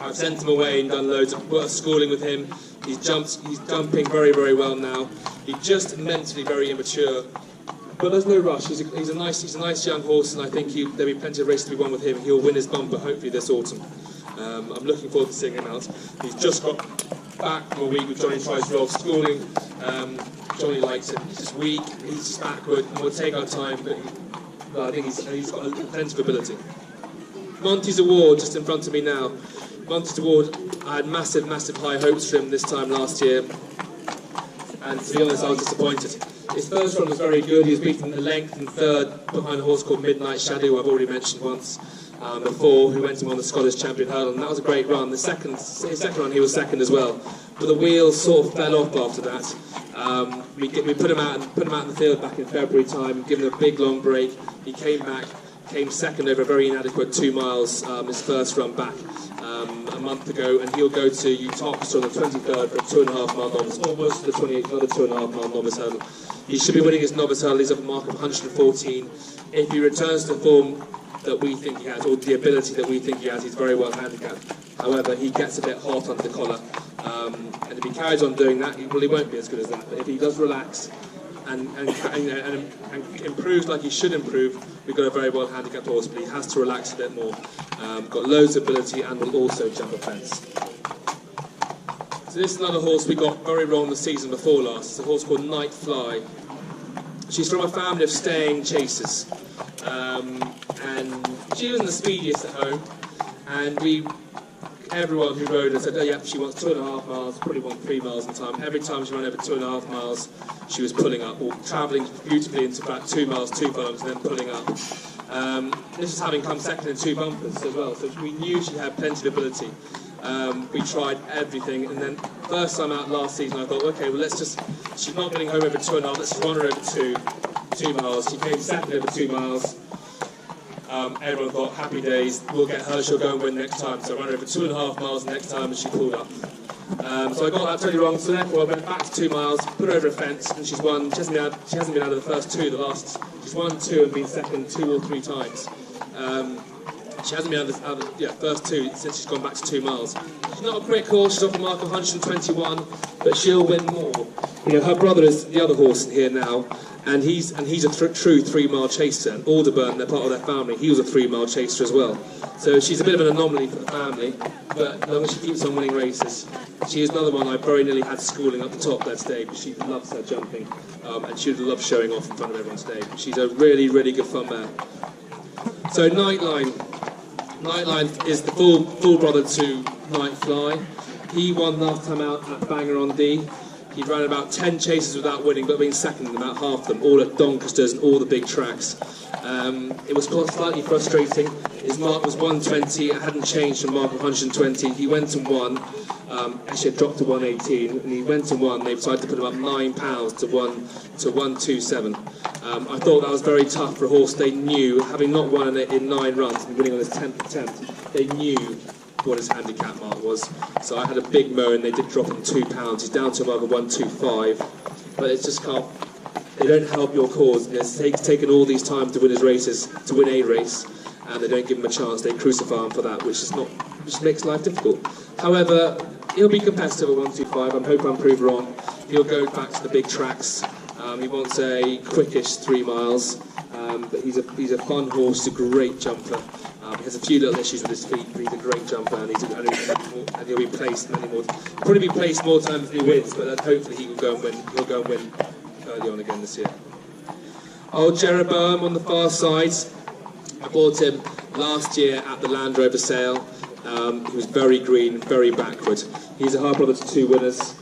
I've sent him away and done loads of schooling with him. He's jumping very, very well now. He's just mentally very immature, but there's no rush. He's a nice young horse, and I think there'll be plenty of races to be won with him. He'll win his bumper hopefully this autumn. I'm looking forward to seeing him out. He's just got back from a week with Johnny Tries Roll schooling. Johnny likes him. He's just weak. He's just backward, and we'll take our time. But I think he's got plenty of ability. Monty's Award just in front of me now. Monty's Award, I had massive high hopes for him this time last year, and to be honest, I was disappointed. His first run was very good. He was beaten the length and third behind a horse called Midnight Shadow, who I've already mentioned once before, who went and won the Scottish Champion Hurdle, and that was a great run. His second run, he was second as well, but the wheels sort of fell off after that. We put him out in the field back in February time, given him a big long break. He came back, came second over a very inadequate 2 miles, his first run back a month ago, and he'll go to Utah on the 23rd for a 2.5 mile novice, almost the 28th, another 2.5 mile novice hurdle. He should be winning his novice hurdle. He's at a mark of 114. If he returns to the form that we think he has, or the ability that we think he has, he's very well handicapped. However, he gets a bit hot under the collar, and if he carries on doing that, he won't be as good as that. But if he does relax and improves like he should improve, we've got a very well handicapped horse, but he has to relax a bit more. Got loads of ability and will also jump a fence. So this is another horse we got very wrong the season before last. It's a horse called Night Fly. She's from a family of staying chasers, and she wasn't the speediest at home, and everyone who rode her said, oh yeah, she wants 2.5 miles, probably won 3 miles in time. Every time she ran over 2.5 miles, she was pulling up, or travelling beautifully into about 2 miles, 2 furlongs, and then pulling up. This is having come second in 2 bumpers as well, so we knew she had plenty of ability. We tried everything, and then first time out last season I thought, okay, well she's not getting home over 2.5, let's just run her over 2 miles. She came second over 2 miles. Everyone thought, happy days, we'll get her, she'll go and win next time. So I ran her over 2.5 miles next time and she pulled up. So I got that totally wrong, so therefore I went back to 2 miles, put her over a fence, and she's won. She hasn't been out of the first 2, she's won 2 and been second 2 or 3 times. She hasn't been out of the first 2 since she's gone back to 2 miles. She's not a quick horse, she's off a mark of 121, but she'll win more. You know, her brother is the other horse here now, and he's a true 3 mile chaser. And Alderburn, they're part of their family, he was a 3 mile chaser as well. So she's a bit of an anomaly for the family, but as long as she keeps on winning races. She is another one I very nearly had schooling up the top there today, but she loves her jumping, and she would love showing off in front of everyone today. She's a really good fun mare. So Nightline is the full brother to Night Fly. He won last time out at Bangor on Dee. He ran about 10 chases without winning, but being second in about half of them, all at Doncaster's and all the big tracks. It was slightly frustrating. His mark was 120, it hadn't changed from mark of 120. He went and won. Actually, it dropped to 118, and he went and won. They decided to put him up £9 to 127. I thought that was very tough for a horse. They knew, having not won in 9 runs and winning on his 10th attempt, they knew what his handicap mark was. So I had a big moan. They did drop him £2. He's down to a mark of 125, but it's just can't. They don't help your cause. It's taken all these time to win his races, to win a race, and they don't give him a chance. They crucify him for that, which makes life difficult. However, he'll be competitive at 125. I'm hoping I'm proved wrong. He'll go back to the big tracks. He wants a quickish 3 miles, but he's a fun horse. He's a great jumper. He has a few little issues with his feet, but he's a great jumper, and he'll be placed many more. Probably be placed more times than he wins, but hopefully he will go and win. He'll go and win early on again this year. Old Jeroboam on the far side. I bought him last year at the Land Rover sale. He was very green, very backward. He's a half brother to 2 winners,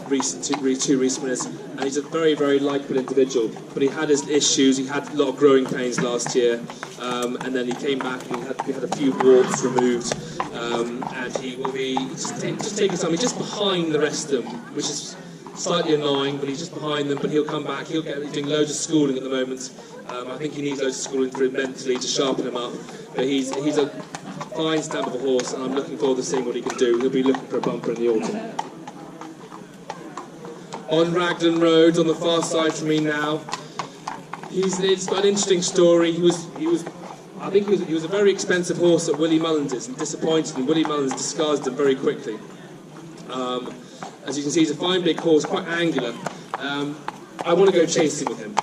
two recent winners, and he's a very likeable individual. But he had his issues. He had a lot of growing pains last year, and then he came back and we had a few warts removed, and he will be just taking something just behind the rest of them, which is slightly annoying, but he's just behind them. But he'll come back. He's doing loads of schooling at the moment. I think he needs loads of schooling for him mentally to sharpen him up. But he's a fine stamp of a horse, and I'm looking forward to seeing what he can do. He'll be looking for a bumper in the autumn. On Raglan Road, on the far side from me now, it's got an interesting story. I think he was a very expensive horse at Willie Mullins's and disappointed, and Willie Mullins discarded him very quickly. As you can see, he's a fine big horse, quite angular. I want to go chasing with him.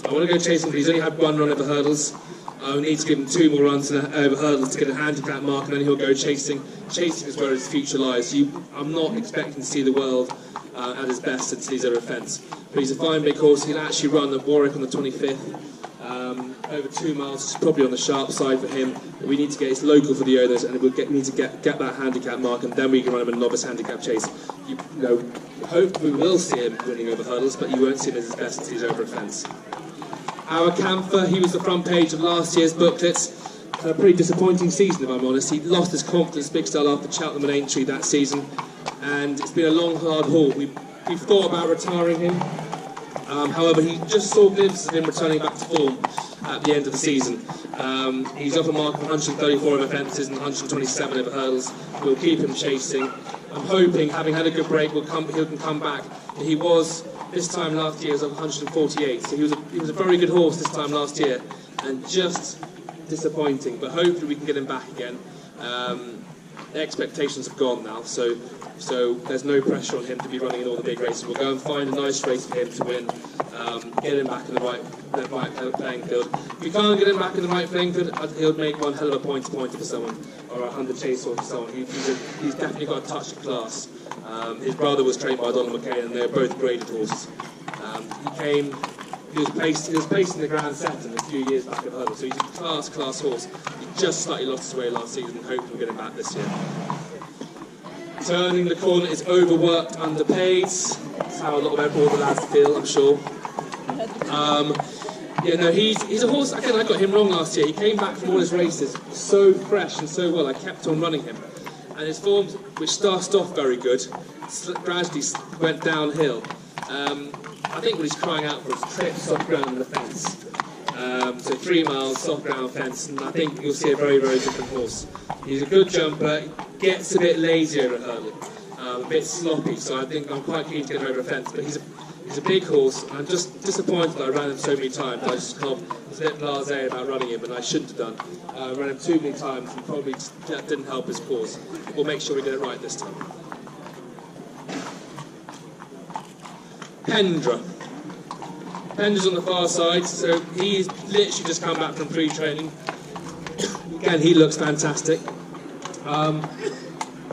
I want to go chasing, but he's only had one run over hurdles. I need to give him 2 more runs over hurdles to get a handicap mark, and then he'll go chasing. Chasing is where his future lies. I'm not expecting to see the world at his best until he's over a fence. But he's a fine big horse. He'll actually run at Warwick on the 25th. Over 2 miles, which is probably on the sharp side for him. But we need to get his local for the others, and need to get that handicap mark, and then we can run him a novice handicap chase. Hopefully we will see him winning over hurdles, but you won't see him at his best until he's over a fence. Our Camphor, he was the front page of last year's booklets. Had a pretty disappointing season, if I'm honest. He lost his confidence big style after Cheltenham and Aintree that season, and it's been a long, hard haul. We've thought about retiring him. However, he just saw glimpses of him returning back to form at the end of the season. He's off a mark of 134 over fences and 127 over hurdles. We'll keep him chasing. I'm hoping, having had a good break, he can come back. He was, this time last year, was up 148, so he was a very good horse this time last year, and just disappointing. But hopefully we can get him back again. The expectations have gone now, so there's no pressure on him to be running in all the big races. We'll go and find a nice race for him to win, get him back in the right playing field. If we can't get him back in the right playing field, he'll make one hell of a pointer for someone, or a 100 chase horse for someone. He's definitely got a touch of class. His brother was trained by Donald McCain, and they're both graded horses. He was placed in the Grand Setton a few years back at hurdle, so he's a class horse. He just slightly lost his way last season, and hopefully we'll get him back this year. Turning the corner is overworked, underpaid. That's how a lot of all the lads feel, I'm sure. He's a horse. Again, I got him wrong last year. He came back from all his races so fresh and so well. I kept on running him, and his form, which started off very good, gradually went downhill. I think what he's crying out for is trip, soft ground and the fence. So 3 miles, soft ground fence, and I think you'll see a very, very different horse. He's a good jumper, gets a bit lazy over a hurdle, a bit sloppy, so I think I'm quite keen to get him over a fence, but he's a big horse. I'm just disappointed that I ran him so many times. I just was a bit blasé about running him, and I shouldn't have done. I ran him too many times, and probably that didn't help his cause. We'll make sure we get it right this time. Pendra's on the far side, so he's literally just come back from pre-training. Again, he looks fantastic.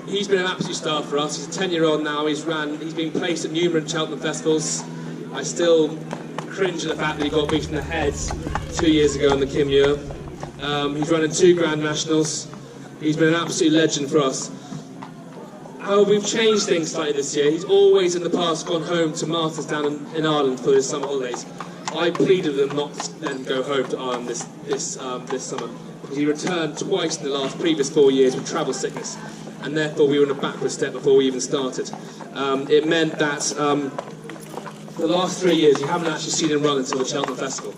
He's been an absolute star for us. He's a 10-year-old now. He's been placed at numerous Cheltenham festivals. I still cringe at the fact that he got beaten in the head 2 years ago in the Kim Muir. He's running 2 Grand Nationals. He's been an absolute legend for us. However, we've changed things slightly this year. He's always in the past gone home to Martha's down in Ireland for his summer holidays. I pleaded with him not to let him go home to Ireland this summer, because he returned twice in the previous 4 years with travel sickness, and therefore we were in a backward step before we even started. It meant that for the last 3 years you haven't actually seen him run until the Cheltenham Festival,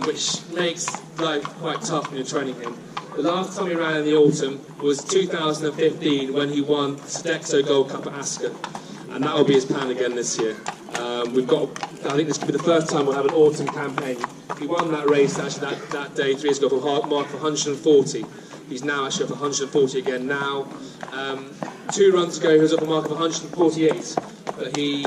which makes life quite tough when you're training him. The last time he ran in the autumn was 2015 when he won Sodexo Gold Cup at Ascot, and that will be his plan again this year. I think this could be the first time we'll have an autumn campaign. He won that race actually that day 3 years ago for a mark of 140. He's now actually up 140 again now. 2 runs ago he was up a mark of 148, but he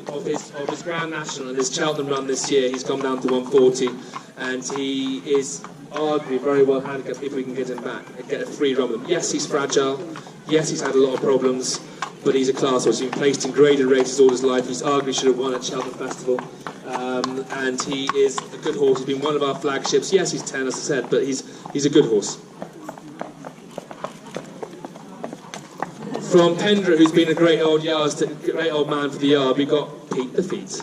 of his Grand National and his Cheltenham run this year, he's gone down to 140, and he is arguably very well handicapped if we can get him back and get a free run with him. Yes, he's fragile. Yes, he's had a lot of problems, but he's a class horse. He's been placed in graded races all his life. He's arguably should have won at Cheltenham Festival, and he is a good horse. He's been one of our flagships. Yes, he's 10, as I said, but he's a good horse. From Pendra, who's been a great old man for the yard, we got Pete the Feet.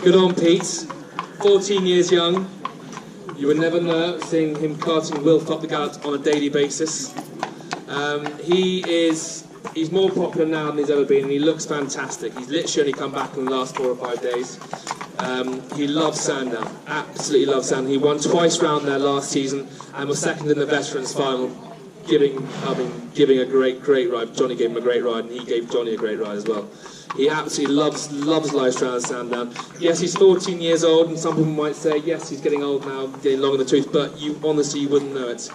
Good on Pete, 14 years young. You would never know, seeing him carting Wilf up the gut on a daily basis. He's more popular now than he's ever been, and he looks fantastic. He's literally only come back in the last 4 or 5 days. He loves Sandown, absolutely loves Sandown. He won twice round there last season and was second in the Veterans final. giving a great ride. Johnny gave him a great ride, and he gave Johnny a great ride as well. He absolutely loves life around Sandown. Yes, he's 14 years old, and some people might say, yes, he's getting old now, getting long in the tooth, but honestly, you wouldn't know it.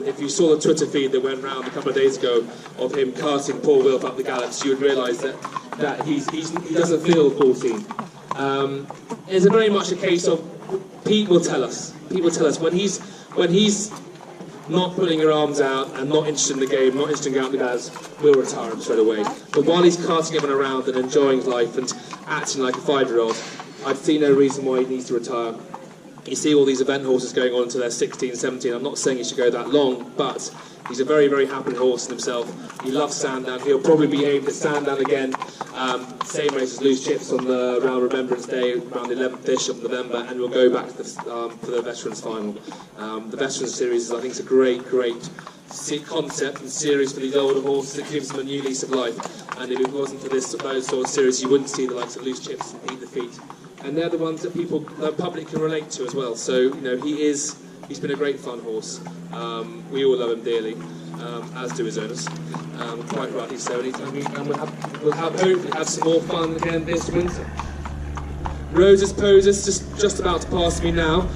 If you saw the Twitter feed that went round a couple of days ago of him carting Paul Wilf up the gallops, you would realise that he doesn't feel 14. It's very much a case of people tell us when he's not putting her arms out and not interested in the game, not interested in going out the guys, we'll retire him straight away. But while he's carting everyone around and enjoying life and acting like a 5-year-old, I'd see no reason why he needs to retire. You see all these event horses going on until they're 16, 17. I'm not saying he should go that long, but he's a very, very happy horse in himself. He loves Sandown. He'll probably be aimed at Sandown again. Same race as Loose Chips on around Remembrance Day, around the 11th-ish of November, and we'll go back to for the Veterans Final. The Veterans Series, I think, is a great concept and series for these older horses. It gives them a new lease of life. And if it wasn't for those sort of series, you wouldn't see the likes of Loose Chips and Beat the Feet. And they're the ones that the public can relate to as well. So, he's been a great fun horse. We all love him dearly, as do his owners. Quite rightly so. And we'll hopefully have some more fun again this winter. Rose's Poses just about to pass me now.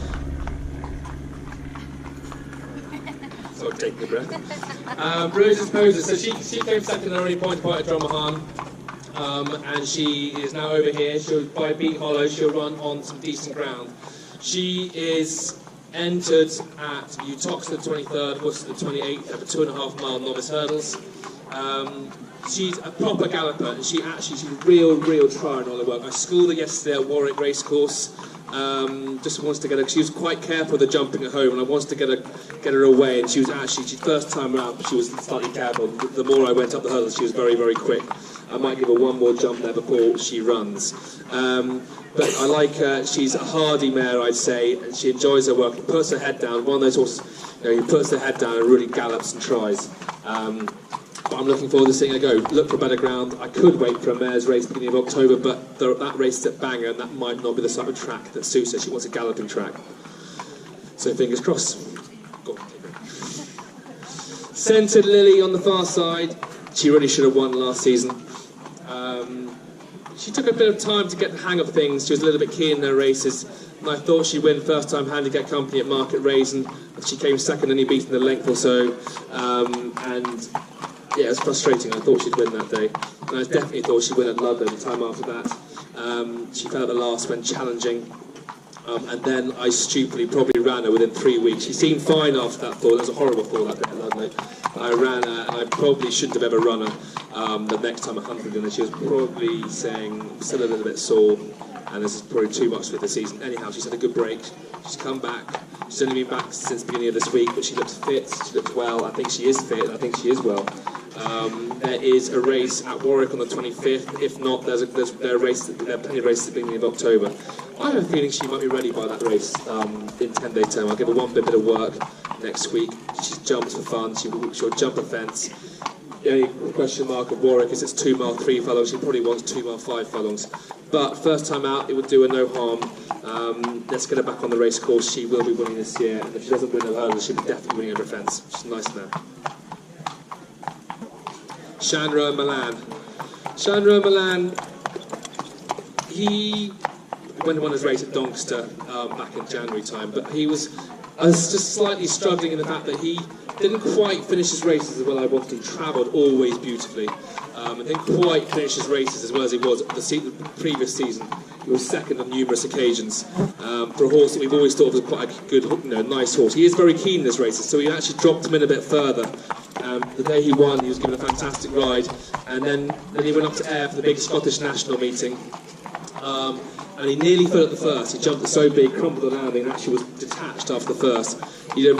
Sorry, taking a breath. Rose's Poses. So she came second at only point by Drummerhan. And she is now over here. By Beat Hollow, she'll run on some decent ground. She is entered at Utoxeter the 23rd, Worcester the 28th, over 2.5 mile novice hurdles. She's a proper galloper, and she's a real try and all the work. I schooled her yesterday at Warwick Racecourse. Just wants to get her. She was quite careful with the jumping at home, and I wanted to get her away. And she first time around, she was slightly careful. The more I went up the hurdles, she was very quick. I might give her one more jump there before she runs. But I like her. She's a hardy mare, I'd say, and she enjoys her work. She puts her head down. One of those horses, who puts her head down and really gallops and tries. But I'm looking forward to seeing her go. Look for better ground. I could wait for a mare's race beginning of October, but that race is at Bangor, and that might not be the type of track that suits her. She wants a galloping track. So fingers crossed. Scented Lily on the far side. She really should have won last season. She took a bit of time to get the hang of things. She was a little bit keen in her races, and I thought she'd win first time handicap company at Market Race, and she came second, only beaten a length or so. And yeah, it was frustrating. I thought she'd win that day, and I definitely thought she'd win at London the time after that. She fell at the last when challenging, and then I stupidly probably ran her within 3 weeks. She seemed fine after that fall. It was a horrible fall that day at London. I ran her, and I probably shouldn't have ever run her the next time 100, and she was probably saying, I'm still a little bit sore, and this is probably too much for the season. Anyhow, she's had a good break. She's come back. She's only been back since the beginning of this week, but she looks fit, she looks well. I think she is fit, I think she is well. There is a race at Warwick on the 25th. If not, there are plenty of races at the beginning of October. I have a feeling she might be ready by that race in 10-day term. I'll give her one bit of work next week. She jumps for fun. She'll jump a fence. The only question mark of Warwick is it's 2 mile 3 furlongs. She probably wants 2 mile 5 furlongs. But first time out, it would do her no harm. Let's get her back on the race course. She will be winning this year, and if she doesn't win her hurdles, she'll be definitely winning over a fence. She's a nice man. Shanro Milan. Shanro Milan, he won his race at Doncaster back in January time, but I was just slightly struggling in the fact that he didn't quite finish his races as well as I wanted. He travelled always beautifully. And didn't quite finish his races as well as he was the previous season. He was second on numerous occasions. For a horse that we've always thought was quite a good, nice horse. He is very keen in his races, so he actually dropped him in a bit further. The day he won, he was given a fantastic ride, and then he went up to Ayr for the big Scottish national meeting. And he nearly fell at the first. He jumped so big, crumpled the landing, and actually was detached after the first. He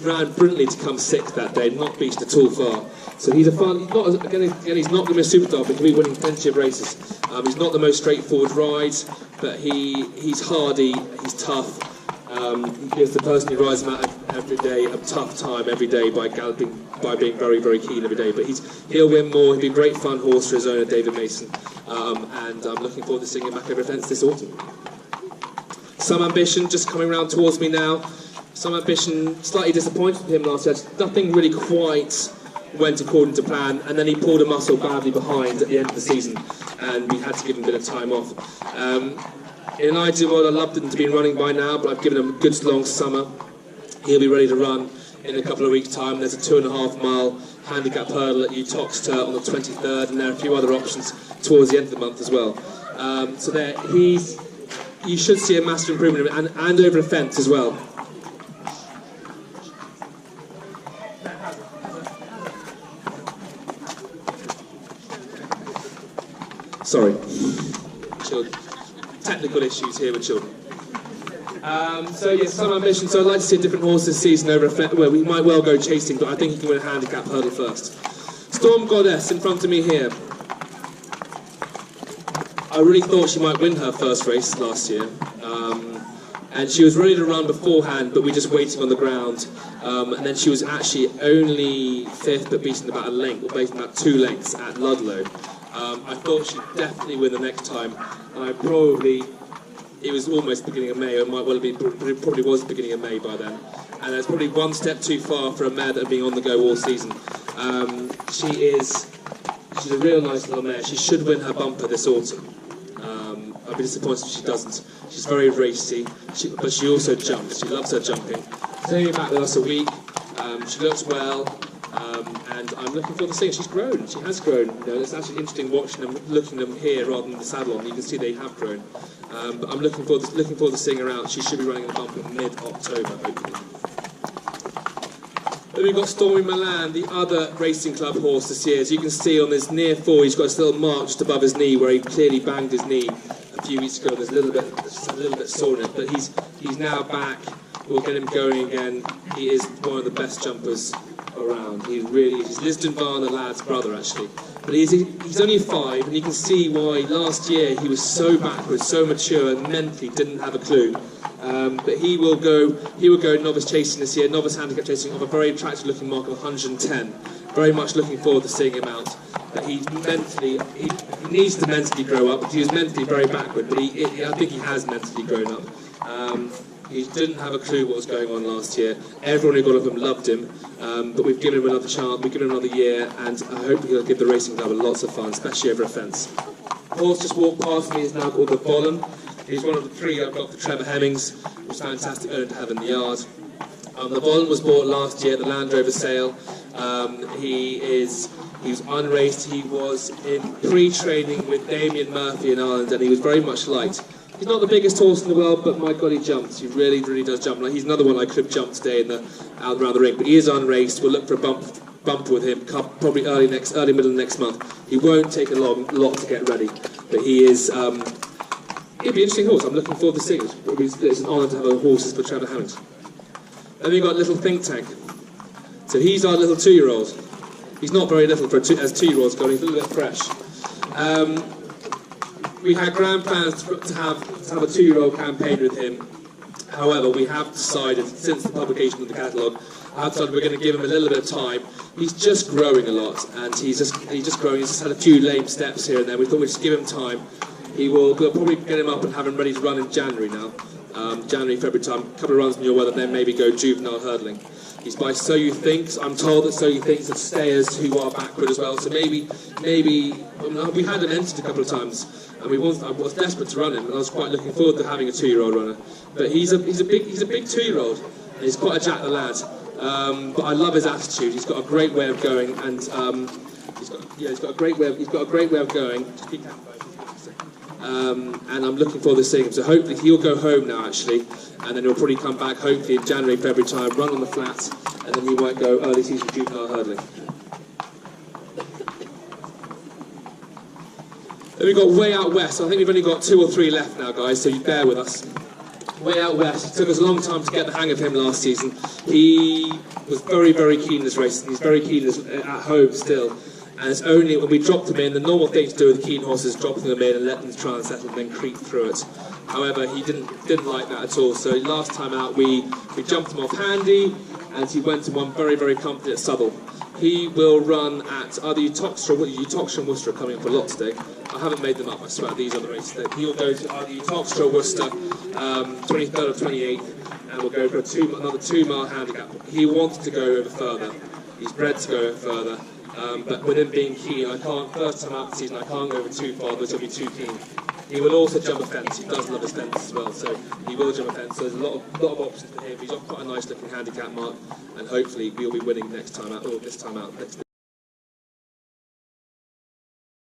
ran brilliantly to come sixth that day, not beaten at all far. So he's he's not going to be a superstar, but he'll be winning plenty of races. He's not the most straightforward ride, but he's hardy, he's tough. He gives the person who rides him out every day a tough time every day by galloping, by being very, very keen every day. But he'll win more. He'll be a great fun horse for his owner, David Mason. And I'm looking forward to seeing him back over fence this autumn. Some Ambition just coming round towards me now. Some Ambition, slightly disappointed with him last year. Nothing really quite went according to plan, and then he pulled a muscle badly behind at the end of the season, and we had to give him a bit of time off. In an ideal world, I'd love him to be running by now, but I've given him a good long summer. He'll be ready to run in a couple of weeks' time. There's a 2.5 mile handicap hurdle at Utoxeter on the 23rd, and there are a few other options towards the end of the month as well. So there, you should see a massive improvement, and over a fence as well. Sorry, children. Technical issues here with children. So yes, Some Ambition. So I'd like to see a different horse this season over a well, we might well go chasing, but I think he can win a handicap hurdle first. Storm Goddess in front of me here. I really thought she might win her first race last year, and she was ready to run beforehand, but we just waiting on the ground. And then she was actually only 5th, but beaten about a length, or beaten about 2 lengths at Ludlow. I thought she'd definitely win the next time, and it was almost the beginning of May, or it might well have been, probably was the beginning of May by then. And it's probably one step too far for a mare that had been on the go all season. She's a real nice little mare. She should win her bumper this autumn. I'd be disappointed if she doesn't. She's very racy, but she also jumps. She loves her jumping. She's only back with us a week. She looks well. And I'm looking forward to seeing her. She's grown. She has grown. You know, it's actually interesting watching them, looking at them here rather than the saddle on. You can see they have grown. But I'm looking forward to seeing her out. She should be running in the bumper mid-October, hopefully. Then we've got Stormy Milan, the other racing club horse this year. As you can see on this near 4, he's got this little mark just above his knee where he clearly banged his knee a few weeks ago. There's a little bit sore in it, but he's now back. We'll get him going again. He is one of the best jumpers around. He's Lisdon Barn, the lad's brother actually. But he's only 5, and you can see why last year he was so backwards, so mature, and mentally didn't have a clue. But he will go novice chasing this year, novice handicap chasing of a very attractive looking mark of 110. Very much looking forward to seeing him out. But he needs to mentally grow up. He was mentally very backward, but I think he has mentally grown up. He didn't have a clue what was going on last year. Everyone who got of him loved him, but we've given him another chance, we've given him another year, and I hope he'll give the racing club lots of fun, especially over a fence. The horse just walked past me is now called the Bollen. He's one of the 3 I've got for Trevor Hemmings, which is fantastic owner to have in the yard. The Bollen was bought last year at the Land Rover sale. He was unraced. He was in pre-training with Damien Murphy in Ireland, and he was very much liked. He's not the biggest horse in the world, but my God, he jumps. He really, really does jump. Like, he's another one I could have jumped today out around the ring, but he is unraced. We'll look for a bumper with him, probably early middle of next month. He won't take a lot to get ready, but he is. He'll be an interesting horse. I'm looking forward to seeing it. It's an honour to have a horses for Trevor Hemmings. Then we've got Little Think Tank. So he's our little 2-year-old. He's not very little as 2-year-olds go. He's a little bit fresh. We had grand plans to have a 2-year-old campaign with him. However, we have decided, since the publication of the catalogue, we're going to give him a little bit of time. He's just growing a lot, and he's just growing. He's just had a few lame steps here and there. We thought we'd just give him time. We'll probably get him up and have him ready to run in January now. January, February time, a couple of runs in your weather, then maybe go juvenile hurdling. He's by So You Think. I'm told that So You Think's of stayers who are backward as well. So maybe we had him entered a couple of times. And I was desperate to run him, and I was quite looking forward to having a 2-year-old runner. But he's a big 2-year-old, and he's quite a jack the lad. But I love his attitude. He's got a great way of going, and he's got a great way of going. Just keep that. And I'm looking forward to seeing him. So hopefully he'll go home now actually, and then he'll probably come back hopefully in January, February time, run on the flats, and then he might go early season juvenile hurdling. Then we've got Way Out West. I think we've only got 2 or 3 left now, guys, so you bear with us. Way Out West. It took us a long time to get the hang of him last season. He was very, very keen in this race. He's very keen at home still. And it's only when we dropped him in, the normal thing to do with keen horses is dropping them in and let them try and settle and then creep through it. However, he didn't like that at all. So last time out, we jumped him off handy, and he went and won very, very comfortably at Southwell. He will run at either Uttoxeter and Worcester are coming up a lot today. I haven't made them up, I swear, these are the races. He will go to either Uttoxeter or Worcester, 23rd or 28th, and will go for another 2 mile handicap. He wants to go over further. He's bred to go over further. But with him being keen, first time out the season, I can't go over too far, but he'll be too keen. He will also jump a fence. He does love his fence as well, so he will jump a fence. So there's a lot of options for him. He's got quite a nice looking handicap mark, and hopefully we'll be winning next time out, or this time out.